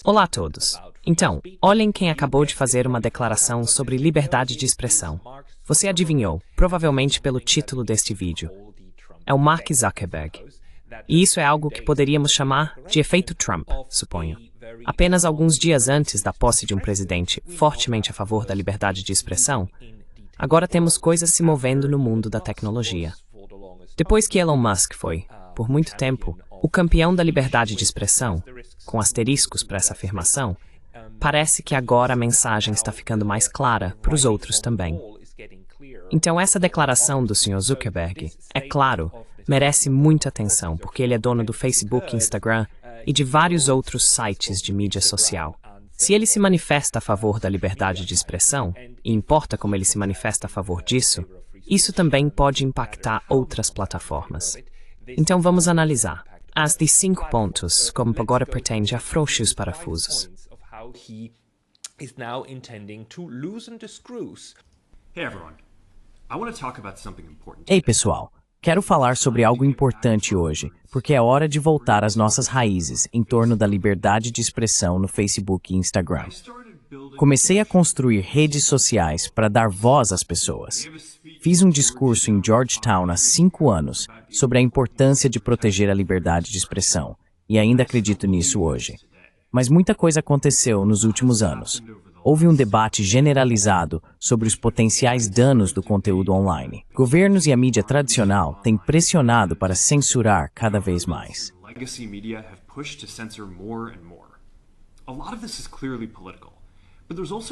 Olá a todos. Então, olhem quem acabou de fazer uma declaração sobre liberdade de expressão. Você adivinhou, provavelmente pelo título deste vídeo. É o Mark Zuckerberg. E isso é algo que poderíamos chamar de efeito Trump, suponho. Apenas alguns dias antes da posse de um presidente fortemente a favor da liberdade de expressão, agora temos coisas se movendo no mundo da tecnologia. Depois que Elon Musk foi, por muito tempo, o campeão da liberdade de expressão, com asteriscos para essa afirmação, parece que agora a mensagem está ficando mais clara para os outros também. Então essa declaração do Sr. Zuckerberg, é claro, merece muita atenção, porque ele é dono do Facebook, Instagram e de vários outros sites de mídia social. Se ele se manifesta a favor da liberdade de expressão, e importa como ele se manifesta a favor disso, isso também pode impactar outras plataformas. Então vamos analisar as de 5 pontos, como agora pertence a frouxos parafusos. Ei, pessoal! Quero falar sobre algo importante hoje, porque é hora de voltar às nossas raízes em torno da liberdade de expressão no Facebook e Instagram. Comecei a construir redes sociais para dar voz às pessoas. Fiz um discurso em Georgetown há 5 anos sobre a importância de proteger a liberdade de expressão, e ainda acredito nisso hoje. Mas muita coisa aconteceu nos últimos anos. Houve um debate generalizado sobre os potenciais danos do conteúdo online. Governos e a mídia tradicional têm pressionado para censurar cada vez mais.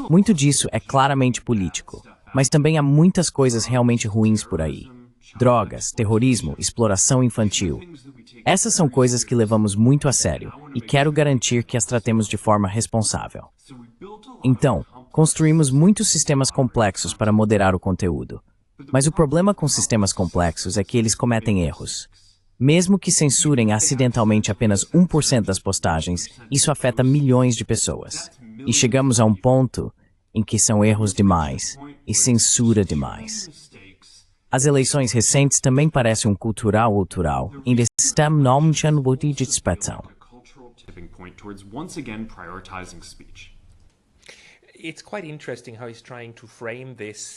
Muito disso é claramente político, mas também há muitas coisas realmente ruins por aí. Drogas, terrorismo, exploração infantil. Essas são coisas que levamos muito a sério e quero garantir que as tratemos de forma responsável. Então, construímos muitos sistemas complexos para moderar o conteúdo. Mas o problema com sistemas complexos é que eles cometem erros. Mesmo que censurem acidentalmente apenas 1% das postagens, isso afeta milhões de pessoas. E chegamos a um ponto em que são erros demais e censura demais. As eleições recentes também parecem um cultural outral, ainda estão normalmente de expressão.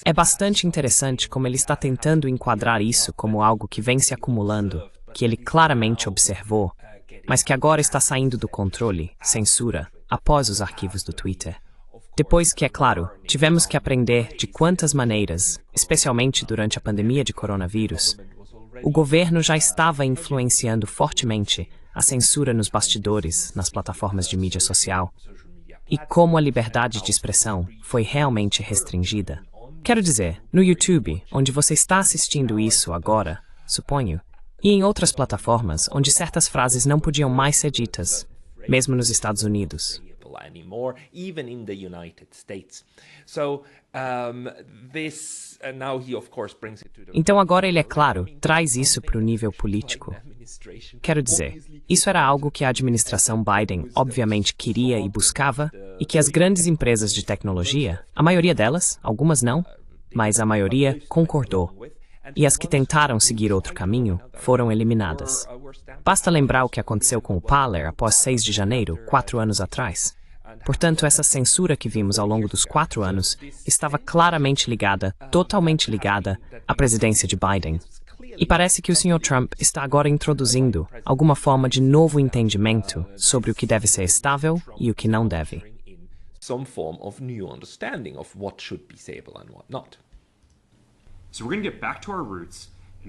É bastante interessante como ele está tentando enquadrar isso como algo que vem se acumulando, que ele claramente observou, mas que agora está saindo do controle, censura, após os arquivos do Twitter. Depois que, é claro, tivemos que aprender de quantas maneiras, especialmente durante a pandemia de coronavírus, o governo já estava influenciando fortemente a censura nos bastidores, nas plataformas de mídia social, e como a liberdade de expressão foi realmente restringida. Quero dizer, no YouTube, onde você está assistindo isso agora, suponho, e em outras plataformas onde certas frases não podiam mais ser ditas, mesmo nos Estados Unidos. Então agora ele, é claro, traz isso para o nível político. Quero dizer, isso era algo que a administração Biden obviamente queria e buscava, e que as grandes empresas de tecnologia, a maioria delas, algumas não, mas a maioria concordou. E as que tentaram seguir outro caminho foram eliminadas. Basta lembrar o que aconteceu com o Parler após 6 de janeiro, 4 anos atrás. Portanto, essa censura que vimos ao longo dos 4 anos estava claramente ligada, totalmente ligada, à presidência de Biden. E parece que o Sr. Trump está agora introduzindo alguma forma de novo entendimento sobre o que deve ser estável e o que não deve.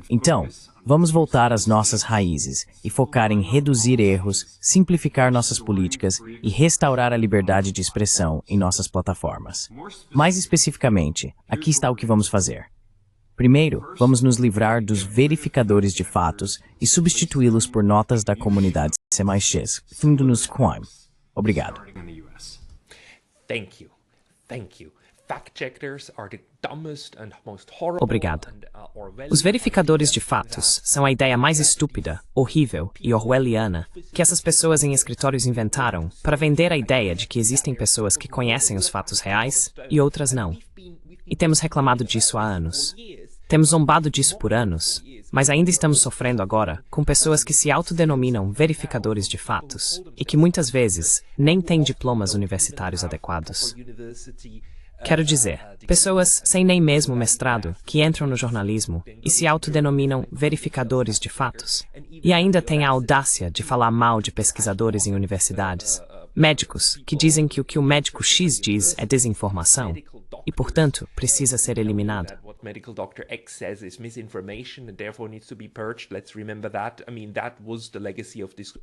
Então, vamos voltar às nossas raízes e focar em reduzir erros, simplificar nossas políticas e restaurar a liberdade de expressão em nossas plataformas. Mais especificamente, aqui está o que vamos fazer. Primeiro, vamos nos livrar dos verificadores de fatos e substituí-los por notas da comunidade C+X, fundo-nos crime. Obrigado. Obrigado. Os verificadores de fatos são a ideia mais estúpida, horrível e orwelliana que essas pessoas em escritórios inventaram para vender a ideia de que existem pessoas que conhecem os fatos reais e outras não. E temos reclamado disso há anos. Temos zombado disso por anos, mas ainda estamos sofrendo agora com pessoas que se autodenominam verificadores de fatos e que muitas vezes nem têm diplomas universitários adequados. Quero dizer, pessoas sem nem mesmo mestrado que entram no jornalismo e se autodenominam verificadores de fatos e ainda têm a audácia de falar mal de pesquisadores em universidades. Médicos que dizem que o que o médico X diz é desinformação e, portanto, precisa ser eliminado.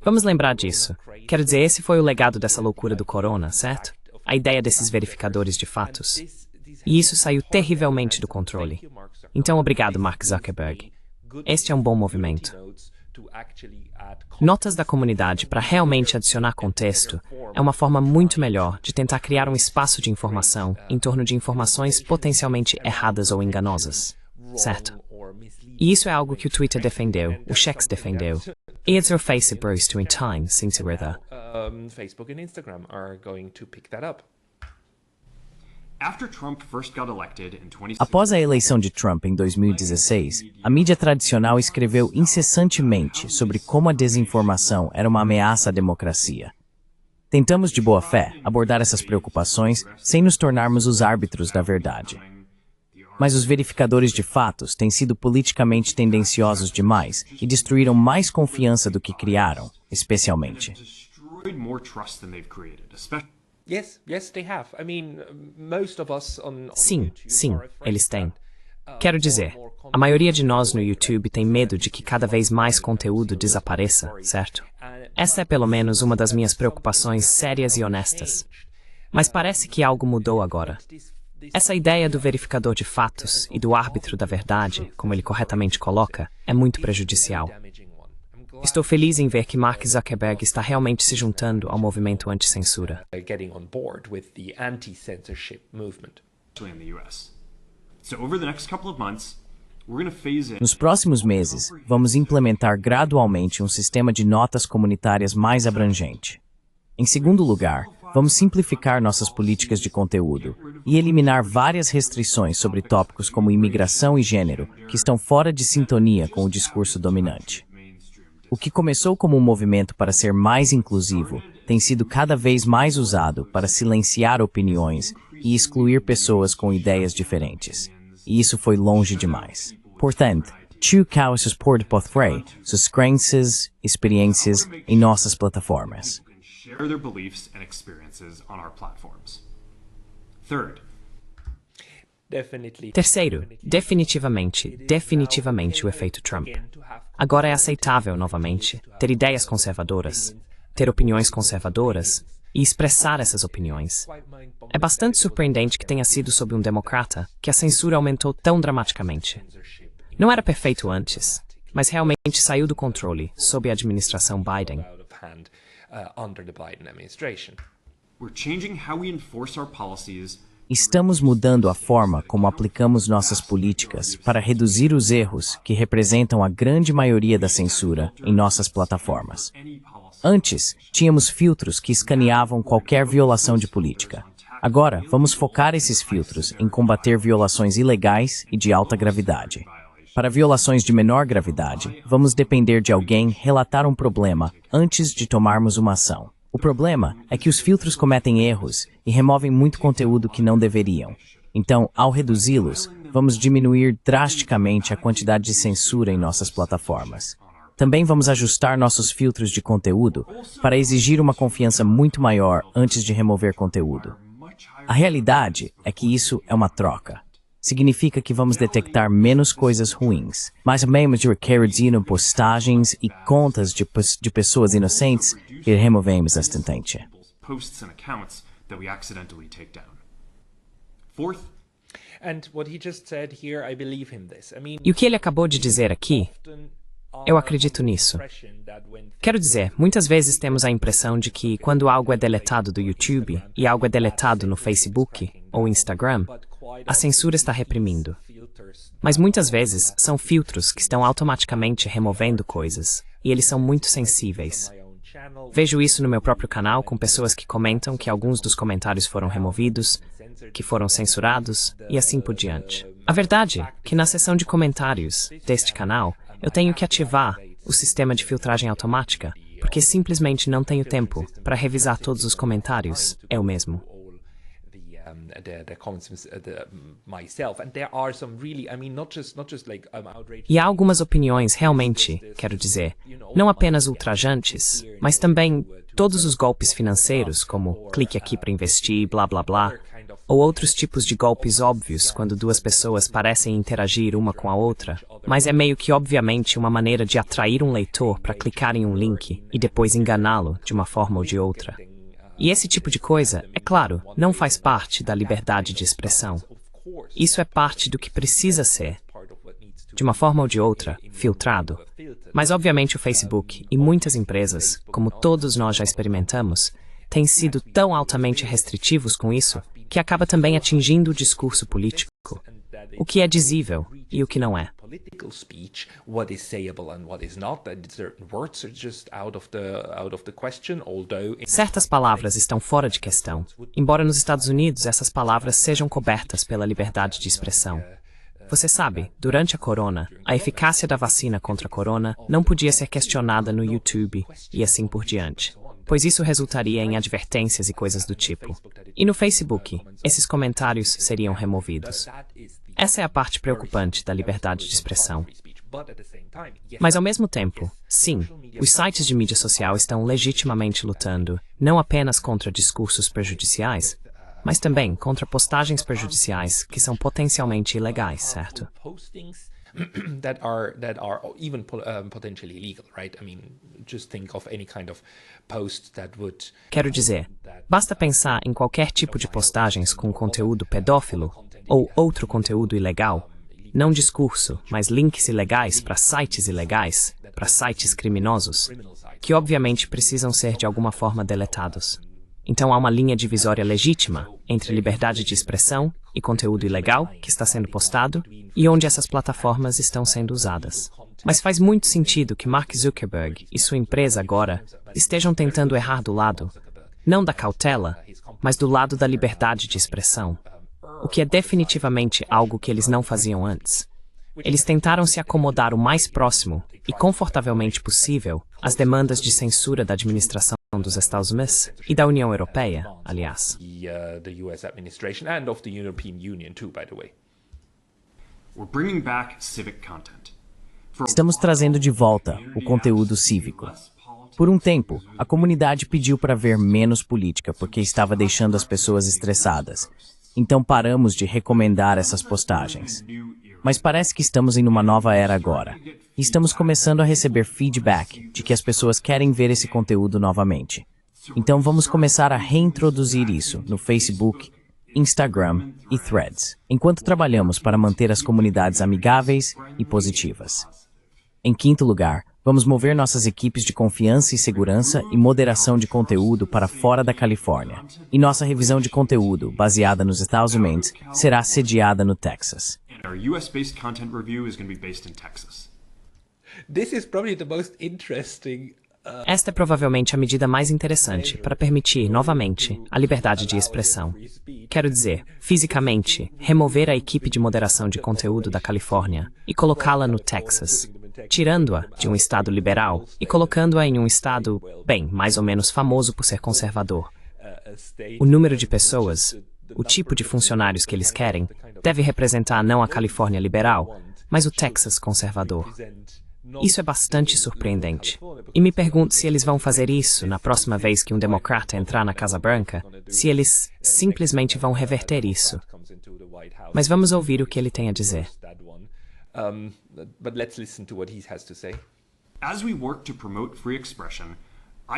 Vamos lembrar disso. Quero dizer, esse foi o legado dessa loucura do corona, certo? A ideia desses verificadores de fatos. E isso saiu terrivelmente do controle. Então, obrigado, Mark Zuckerberg. Este é um bom movimento. Notas da comunidade para realmente adicionar contexto é uma forma muito melhor de tentar criar um espaço de informação em torno de informações potencialmente erradas ou enganosas, certo? E isso é algo que o Twitter defendeu, o Shex defendeu. E o Facebook rose to in time, since we're there. Facebook and Instagram are going to pick that up. Após a eleição de Trump em 2016, a mídia tradicional escreveu incessantemente sobre como a desinformação era uma ameaça à democracia. Tentamos de boa fé abordar essas preocupações sem nos tornarmos os árbitros da verdade. Mas os verificadores de fatos têm sido politicamente tendenciosos demais e destruíram mais confiança do que criaram, especialmente. Sim, eles têm. Quero dizer, a maioria de nós no YouTube tem medo de que cada vez mais conteúdo desapareça, certo? Essa é pelo menos uma das minhas preocupações sérias e honestas. Mas parece que algo mudou agora. Essa ideia do verificador de fatos e do árbitro da verdade, como ele corretamente coloca, é muito prejudicial. Estou feliz em ver que Mark Zuckerberg está realmente se juntando ao movimento anti-censura. Nos próximos meses, vamos implementar gradualmente um sistema de notas comunitárias mais abrangente. Em segundo lugar, vamos simplificar nossas políticas de conteúdo e eliminar várias restrições sobre tópicos como imigração e gênero, que estão fora de sintonia com o discurso dominante. O que começou como um movimento para ser mais inclusivo tem sido cada vez mais usado para silenciar opiniões e excluir pessoas com ideias diferentes. E isso foi longe demais. Portanto, Chuka suporte Pothray, suas crenças e experiências em nossas plataformas. Terceiro, definitivamente o efeito Trump. Agora é aceitável, novamente, ter ideias conservadoras, ter opiniões conservadoras e expressar essas opiniões. É bastante surpreendente que tenha sido sob um democrata que a censura aumentou tão dramaticamente. Não era perfeito antes, mas realmente saiu do controle sob a administração Biden. Estamos mudando a forma como aplicamos nossas políticas para reduzir os erros que representam a grande maioria da censura em nossas plataformas. Antes, tínhamos filtros que escaneavam qualquer violação de política. Agora, vamos focar esses filtros em combater violações ilegais e de alta gravidade. Para violações de menor gravidade, vamos depender de alguém relatar um problema antes de tomarmos uma ação. O problema é que os filtros cometem erros e removem muito conteúdo que não deveriam. Então, ao reduzi-los, vamos diminuir drasticamente a quantidade de censura em nossas plataformas. Também vamos ajustar nossos filtros de conteúdo para exigir uma confiança muito maior antes de remover conteúdo. A realidade é que isso é uma troca. Significa que vamos detectar menos coisas ruins, mas também vamos reduzindo postagens e contas de pessoas inocentes e removemos instantaneamente. E o que ele acabou de dizer aqui, eu acredito nisso. Quero dizer, muitas vezes temos a impressão de que quando algo é deletado do YouTube e algo é deletado no Facebook ou Instagram, a censura está reprimindo. Mas muitas vezes são filtros que estão automaticamente removendo coisas, e eles são muito sensíveis. Vejo isso no meu próprio canal com pessoas que comentam que alguns dos comentários foram removidos, que foram censurados e assim por diante. A verdade é que na seção de comentários deste canal, eu tenho que ativar o sistema de filtragem automática, porque simplesmente não tenho tempo para revisar todos os comentários eu mesmo. E há algumas opiniões realmente, quero dizer, não apenas ultrajantes, mas também todos os golpes financeiros, como clique aqui para investir, blá blá blá, ou outros tipos de golpes óbvios quando duas pessoas parecem interagir uma com a outra, mas é meio que obviamente uma maneira de atrair um leitor para clicar em um link e depois enganá-lo de uma forma ou de outra. E esse tipo de coisa, é claro, não faz parte da liberdade de expressão. Isso é parte do que precisa ser, de uma forma ou de outra, filtrado. Mas obviamente o Facebook e muitas empresas, como todos nós já experimentamos, têm sido tão altamente restritivos com isso, que acaba também atingindo o discurso político, o que é dizível e o que não é. Certas palavras estão fora de questão, embora nos Estados Unidos essas palavras sejam cobertas pela liberdade de expressão. Você sabe, durante a corona, a eficácia da vacina contra a corona não podia ser questionada no YouTube e assim por diante, pois isso resultaria em advertências e coisas do tipo. E no Facebook, esses comentários seriam removidos. Essa é a parte preocupante da liberdade de expressão. Mas ao mesmo tempo, sim, os sites de mídia social estão legitimamente lutando não apenas contra discursos prejudiciais, mas também contra postagens prejudiciais que são potencialmente ilegais, certo? that are even potentially illegal, right? I mean, just think of any kind of post that would. Quero dizer, basta pensar em qualquer tipo de postagens com conteúdo pedófilo ou outro conteúdo ilegal, não discurso, mas links ilegais para sites ilegais, para sites criminosos, que obviamente precisam ser de alguma forma deletados. Então há uma linha divisória legítima entre liberdade de expressão e conteúdo ilegal que está sendo postado e onde essas plataformas estão sendo usadas. Mas faz muito sentido que Mark Zuckerberg e sua empresa agora estejam tentando errar do lado, não da cautela, mas do lado da liberdade de expressão, o que é definitivamente algo que eles não faziam antes. Eles tentaram se acomodar o mais próximo e confortavelmente possível às demandas de censura da administração dos Estados Unidos e da União Europeia, aliás. Estamos trazendo de volta o conteúdo cívico. Por um tempo, a comunidade pediu para ver menos política porque estava deixando as pessoas estressadas. Então paramos de recomendar essas postagens. Mas parece que estamos em uma nova era agora. E estamos começando a receber feedback de que as pessoas querem ver esse conteúdo novamente. Então vamos começar a reintroduzir isso no Facebook, Instagram e Threads, enquanto trabalhamos para manter as comunidades amigáveis e positivas. Em quinto lugar, vamos mover nossas equipes de confiança e segurança e moderação de conteúdo para fora da Califórnia. E nossa revisão de conteúdo, baseada nos Estados Unidos, será sediada no Texas. Our US-based content review is going to be based in Texas. This is probably the most interesting. Esta é provavelmente a medida mais interessante para permitir, novamente, a liberdade de expressão. Quero dizer, fisicamente, remover a equipe de moderação de conteúdo da Califórnia e colocá-la no Texas, tirando-a de um estado liberal e colocando-a em um estado, bem, mais ou menos famoso por ser conservador. O número de pessoas, o tipo de funcionários que eles querem, deve representar não a Califórnia liberal, mas o Texas conservador. Isso é bastante surpreendente. E me pergunto se eles vão fazer isso na próxima vez que um democrata entrar na Casa Branca, se eles simplesmente vão reverter isso. Mas vamos ouvir o que ele tem a dizer.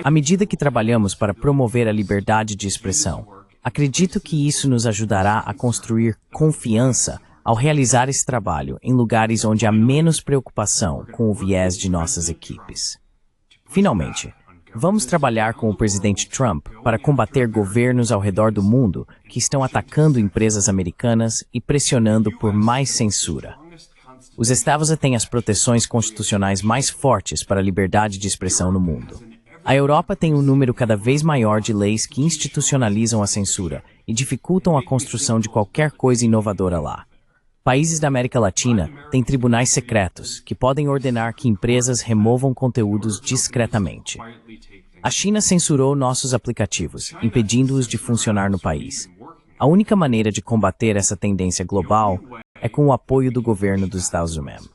À medida que trabalhamos para promover a liberdade de expressão, acredito que isso nos ajudará a construir confiança ao realizar esse trabalho em lugares onde há menos preocupação com o viés de nossas equipes. Finalmente, vamos trabalhar com o presidente Trump para combater governos ao redor do mundo que estão atacando empresas americanas e pressionando por mais censura. Os Estados têm as proteções constitucionais mais fortes para a liberdade de expressão no mundo. A Europa tem um número cada vez maior de leis que institucionalizam a censura e dificultam a construção de qualquer coisa inovadora lá. Países da América Latina têm tribunais secretos que podem ordenar que empresas removam conteúdos discretamente. A China censurou nossos aplicativos, impedindo-os de funcionar no país. A única maneira de combater essa tendência global é com o apoio do governo dos Estados Unidos.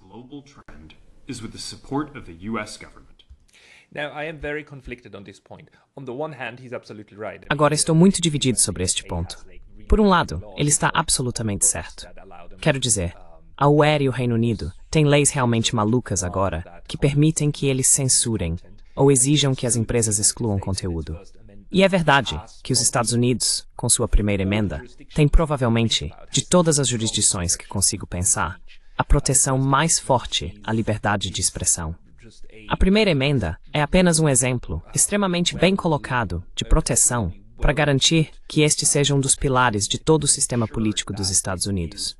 Agora estou muito dividido sobre este ponto. Por um lado, ele está absolutamente certo. Quero dizer, a UE e o Reino Unido têm leis realmente malucas agora que permitem que eles censurem ou exijam que as empresas excluam conteúdo. E é verdade que os Estados Unidos, com sua primeira emenda, têm provavelmente, de todas as jurisdições que consigo pensar, a proteção mais forte à liberdade de expressão. A primeira emenda é apenas um exemplo extremamente bem colocado de proteção para garantir que este seja um dos pilares de todo o sistema político dos Estados Unidos.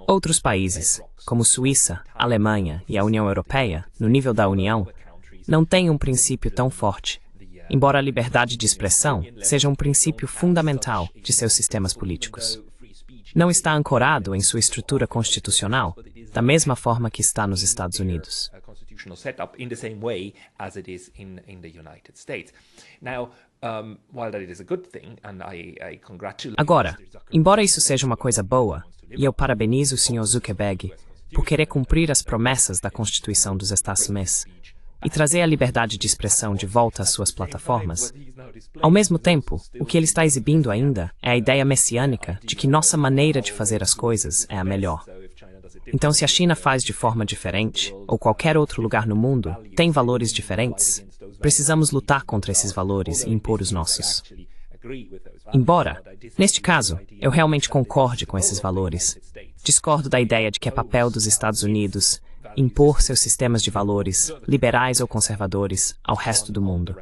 Outros países, como Suíça, Alemanha e a União Europeia, no nível da União, não têm um princípio tão forte, embora a liberdade de expressão seja um princípio fundamental de seus sistemas políticos. Não está ancorado em sua estrutura constitucional, da mesma forma que está nos Estados Unidos. Agora, embora isso seja uma coisa boa, e eu parabenizo o Sr. Zuckerberg por querer cumprir as promessas da Constituição dos Estados Unidos e trazer a liberdade de expressão de volta às suas plataformas, ao mesmo tempo, o que ele está exibindo ainda é a ideia messiânica de que nossa maneira de fazer as coisas é a melhor. Então, se a China faz de forma diferente, ou qualquer outro lugar no mundo tem valores diferentes, precisamos lutar contra esses valores e impor os nossos. Embora, neste caso, eu realmente concorde com esses valores, discordo da ideia de que é papel dos Estados Unidos impor seus sistemas de valores, liberais ou conservadores, ao resto do mundo.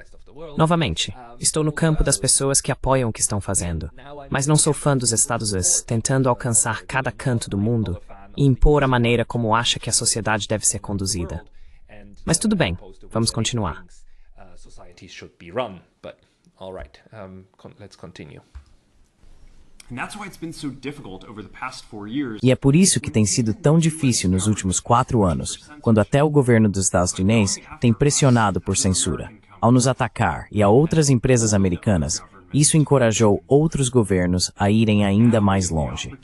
Novamente, estou no campo das pessoas que apoiam o que estão fazendo, mas não sou fã dos Estados Unidos tentando alcançar cada canto do mundo e impor a maneira como acha que a sociedade deve ser conduzida. Mas tudo bem, vamos continuar. E é por isso que tem sido tão difícil nos últimos 4 anos, quando até o governo dos Estados Unidos tem pressionado por censura. Ao nos atacar e a outras empresas americanas, isso encorajou outros governos a irem ainda mais longe.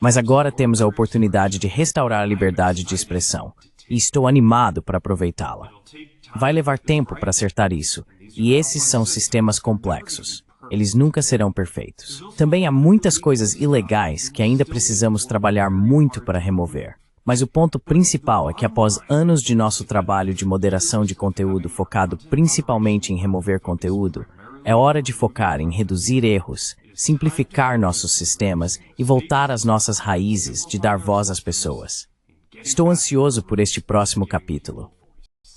Mas agora temos a oportunidade de restaurar a liberdade de expressão, e estou animado para aproveitá-la. Vai levar tempo para acertar isso, e esses são sistemas complexos. Eles nunca serão perfeitos. Também há muitas coisas ilegais que ainda precisamos trabalhar muito para remover. Mas o ponto principal é que após anos de nosso trabalho de moderação de conteúdo focado principalmente em remover conteúdo, é hora de focar em reduzir erros, simplificar nossos sistemas e voltar às nossas raízes de dar voz às pessoas. Estou ansioso por este próximo capítulo.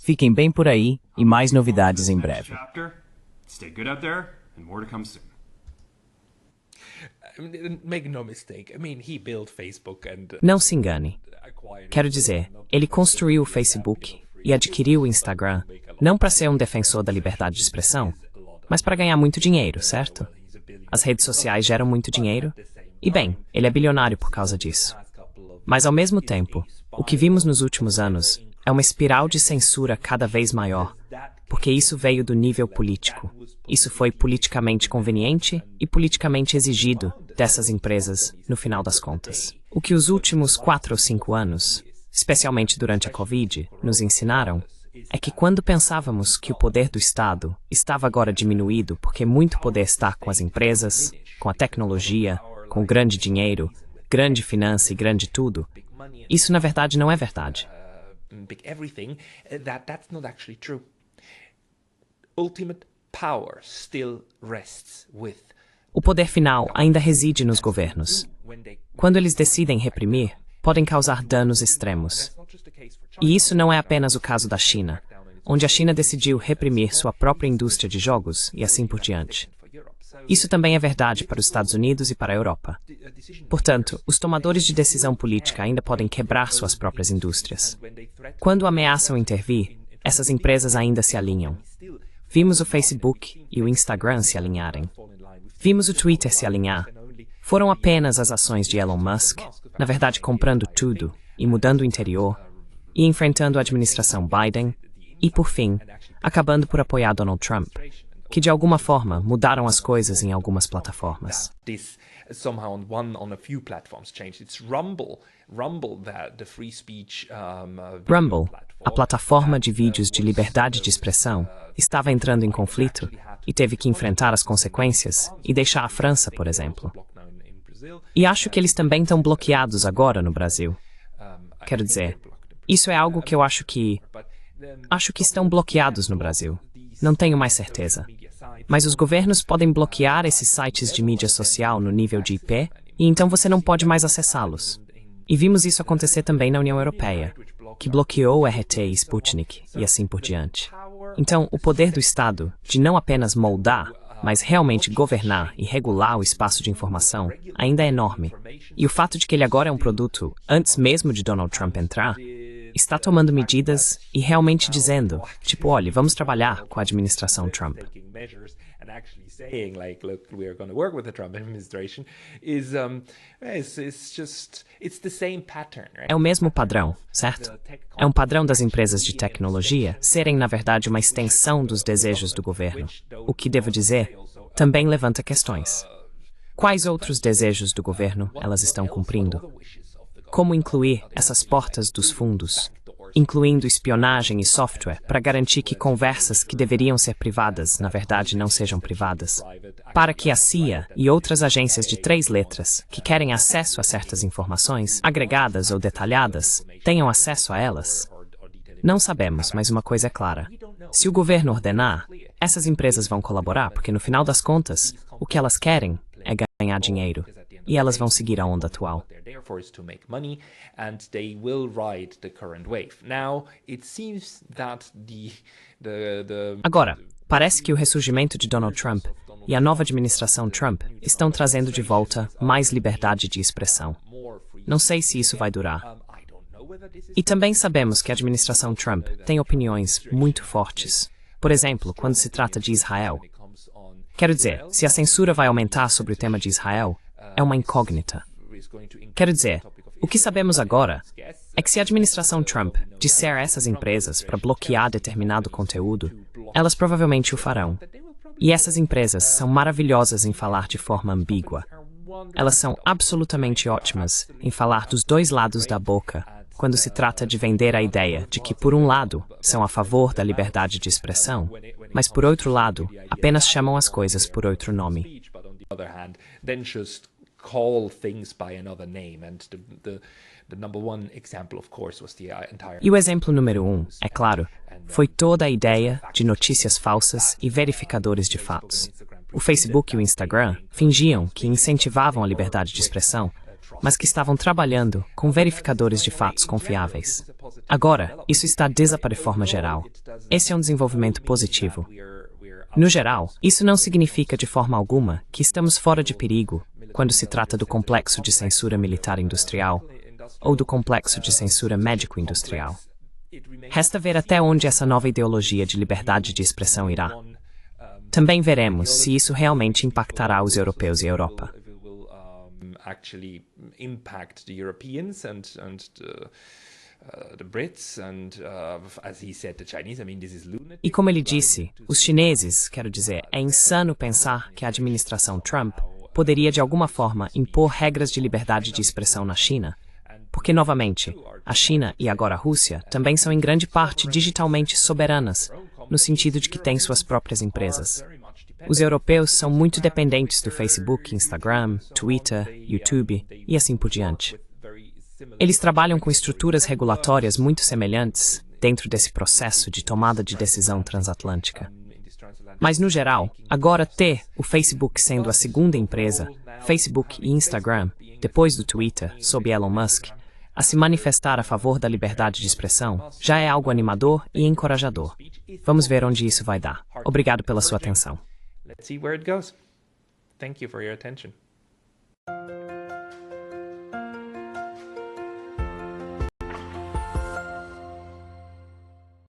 Fiquem bem por aí e mais novidades em breve. Não se engane. Quero dizer, ele construiu o Facebook e adquiriu o Instagram não para ser um defensor da liberdade de expressão, mas para ganhar muito dinheiro, certo? As redes sociais geram muito dinheiro e, bem, ele é bilionário por causa disso. Mas, ao mesmo tempo, o que vimos nos últimos anos é uma espiral de censura cada vez maior, porque isso veio do nível político. Isso foi politicamente conveniente e politicamente exigido dessas empresas, no final das contas. O que os últimos 4 ou 5 anos, especialmente durante a Covid, nos ensinaram é que quando pensávamos que o poder do Estado estava agora diminuído porque muito poder está com as empresas, com a tecnologia, com o grande dinheiro, grande finança e grande tudo, isso na verdade não é verdade. O poder final ainda reside nos governos. Quando eles decidem reprimir, podem causar danos extremos. E isso não é apenas o caso da China, onde a China decidiu reprimir sua própria indústria de jogos e assim por diante. Isso também é verdade para os Estados Unidos e para a Europa. Portanto, os tomadores de decisão política ainda podem quebrar suas próprias indústrias. Quando ameaçam intervir, essas empresas ainda se alinham. Vimos o Facebook e o Instagram se alinharem. Vimos o Twitter se alinhar. foram apenas as ações de Elon Musk, na verdade comprando tudo e mudando o interior, e enfrentando a administração Biden, e por fim, acabando por apoiar Donald Trump, que de alguma forma mudaram as coisas em algumas plataformas. Rumble, a plataforma de vídeos de liberdade de expressão, estava entrando em conflito e teve que enfrentar as consequências e deixar a França, por exemplo. E acho que eles também estão bloqueados agora no Brasil. Quero dizer, isso é algo que eu acho que estão bloqueados no Brasil. Não tenho mais certeza. Mas os governos podem bloquear esses sites de mídia social no nível de IP, e então você não pode mais acessá-los. E vimos isso acontecer também na União Europeia, que bloqueou o RT e Sputnik, e assim por diante. Então, o poder do Estado de não apenas moldar, mas realmente governar e regular o espaço de informação ainda é enorme. E o fato de que ele agora é um produto, antes mesmo de Donald Trump entrar, está tomando medidas e realmente dizendo, tipo, olha, vamos trabalhar com a administração Trump. Saying like, look, we are going to work with the Trump administration it's the same pattern, right? É o mesmo padrão, certo? É um padrão das empresas de tecnologia serem, na verdade, uma extensão dos desejos do governo. O que devo dizer também levanta questões. Quais outros desejos do governo elas estão cumprindo? Como incluir essas portas dos fundos, incluindo espionagem e software, para garantir que conversas que deveriam ser privadas, na verdade, não sejam privadas, para que a CIA e outras agências de 3 letras que querem acesso a certas informações, agregadas ou detalhadas, tenham acesso a elas? Não sabemos, mas uma coisa é clara. Se o governo ordenar, essas empresas vão colaborar, porque no final das contas, o que elas querem é ganhar dinheiro. E elas vão seguir a onda atual. Agora, parece que o ressurgimento de Donald Trump e a nova administração Trump estão trazendo de volta mais liberdade de expressão. Não sei se isso vai durar. E também sabemos que a administração Trump tem opiniões muito fortes. Por exemplo, quando se trata de Israel. Quero dizer, se a censura vai aumentar sobre o tema de Israel, é uma incógnita. Quero dizer, o que sabemos agora é que se a administração Trump disser a essas empresas para bloquear determinado conteúdo, elas provavelmente o farão. E essas empresas são maravilhosas em falar de forma ambígua. Elas são absolutamente ótimas em falar dos dois lados da boca, quando se trata de vender a ideia de que, por um lado, são a favor da liberdade de expressão, mas, por outro lado, apenas chamam as coisas por outro nome. E o exemplo número 1, é claro, foi toda a ideia de notícias falsas e verificadores de fatos. O Facebook e o Instagram fingiam que incentivavam a liberdade de expressão, mas que estavam trabalhando com verificadores de fatos confiáveis. Agora, isso está desaparecendo de forma geral. Esse é um desenvolvimento positivo. No geral, isso não significa de forma alguma que estamos fora de perigo quando se trata do complexo de censura militar industrial ou do complexo de censura médico-industrial. Resta ver até onde essa nova ideologia de liberdade de expressão irá. Também veremos se isso realmente impactará os europeus e a Europa. E como ele disse, os chineses, quero dizer, é insano pensar que a administração Trump poderia de alguma forma impor regras de liberdade de expressão na China, porque, novamente, a China e agora a Rússia também são em grande parte digitalmente soberanas, no sentido de que têm suas próprias empresas. Os europeus são muito dependentes do Facebook, Instagram, Twitter, YouTube e assim por diante. Eles trabalham com estruturas regulatórias muito semelhantes dentro desse processo de tomada de decisão transatlântica. Mas, no geral, agora ter o Facebook sendo a segunda empresa, Facebook e Instagram, depois do Twitter, sob Elon Musk, a se manifestar a favor da liberdade de expressão, já é algo animador e encorajador. Vamos ver onde isso vai dar. Obrigado pela sua atenção. Let's see where it goes. Thank you for your attention.